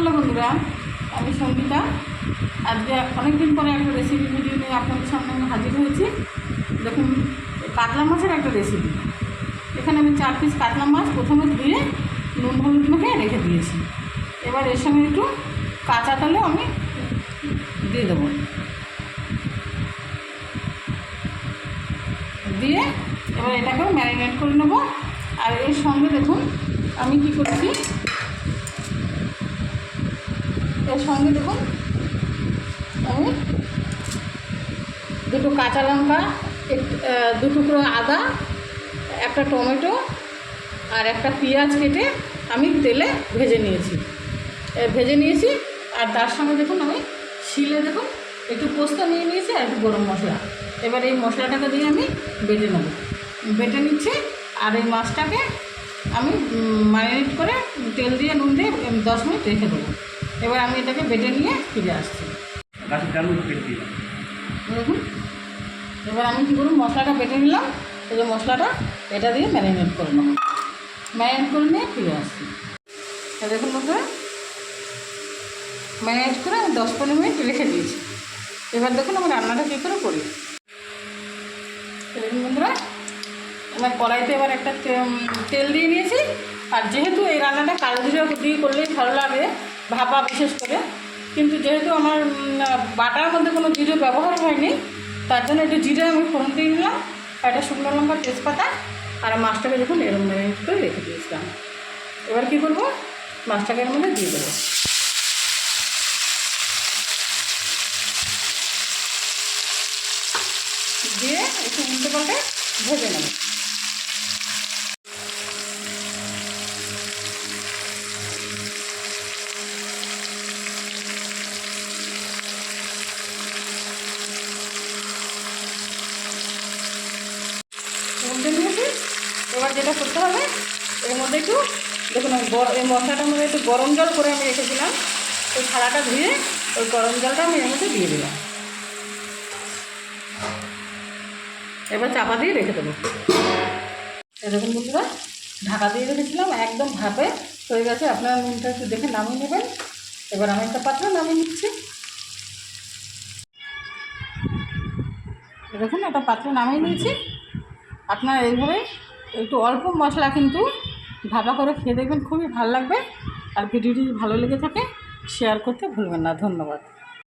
Hello বন্ধুরা, আমি সঙ্গীতা। আজকে অনেকদিন পরে একটা রেসিপি ভিডিও নিয়ে আপনাদের সামনে আমি হাজির হয়েছি। দেখুন, কাতলা মাছের একটা রেসিপি। এখানে আমি 4 পিস কাতলা মাছ প্রথমে ধুয়ে নুন হলুদ মেখে রেখে দিয়েছি। এবার এর সঙ্গে একটু কাঁচা তেলও আমি দিয়ে দেবো, দিয়ে এবার এটাকেও ম্যারিনেট করে নেবো। আর এর সঙ্গে দেখুন আমি কী করছি, এর সঙ্গে দেখুন আমি দুটো কাঁচা লঙ্কা, 2 টুকরো আদা, একটা টমেটো আর একটা পেঁয়াজ কেটে আমি তেলে ভেজে নিয়েছি। আর তার সঙ্গে দেখুন আমি শিলে দেখুন একটু পোস্ত নিয়ে নিয়েছি আর একটু গরম মশলা। এবার এই মশলাটাকে দিয়ে আমি বেটে নিচ্ছি। আর এই মাছটাকে আমি ম্যারিনেট করে তেল দিয়ে নুন দিয়ে 10 মিনিট রেখে দেবো। এবার আমি এটাকে বেটে নিয়ে ফিরে আসছি। দেখুন, এবার আমি কী করব, মশলাটা বেটে নিলাম। এই যে মশলাটা এটা দিয়ে ম্যারিনেট করে নেবো, ম্যারিনেট করে নিয়ে ফিরে আসছি। দেখুন বন্ধুরা, ম্যারিনেট করে আমি 10-15 মিনিট রেখে দিয়েছি। এবার দেখুন আমি রান্নাটা কী করে করি। দেখুন বন্ধুরা, আমার কড়াইতে এবার একটা তেল দিয়ে নিয়েছি। আর যেহেতু এই রান্নাটা কালো জিরা দিয়ে করলেই ভালো লাগে, ভাপা বিশেষ করে, কিন্তু যেহেতু আমার বাটার মধ্যে কোনো জিরে ব্যবহার হয়নি, তার জন্য একটু জিরে আমি ফোড়ন দিয়ে নিলাম। আর একটা শুকনো লঙ্কা, তেজপাতা, আর মাছটাকে দেখুন এরকম ম্যারিনেট করে রেখে দিয়েছিলাম। এবার কী করবো, মাছটাকে এর মধ্যে দিয়ে দেবো। দিয়ে একটু উল্টে পাল্টে ভেজে নেব। উল্টে নিয়েছি। এবার যেটা করতে হবে, এর মধ্যে একটু দেখুন এই মশলাটার মধ্যে একটু গরম জল করে আমি রেখেছিলাম। ওই থালাটা ধুয়ে ওই গরম জলটা আমি এর মধ্যে দিয়ে দিলাম। এবার চাপা দিয়ে রেখে দেবো। এরকম বন্ধুরা, ঢাকা দিয়ে রেখেছিলাম, একদম ভাপে হয়ে গেছে। আপনারা নুনটা একটু দেখে নামিয়ে নেবেন। এবার আমি একটা পাত্রে নামিয়ে নিচ্ছি। দেখুন একটা পাত্রে নামিয়ে নিয়েছি। আপনারা এইভাবে একটু অল্প মশলা কিন্তু ভাপা করে খেয়ে দেখবেন, খুবই ভালো লাগবে। আর ভিডিওটি ভালো লেগে থাকে শেয়ার করতে ভুলবেন না। ধন্যবাদ।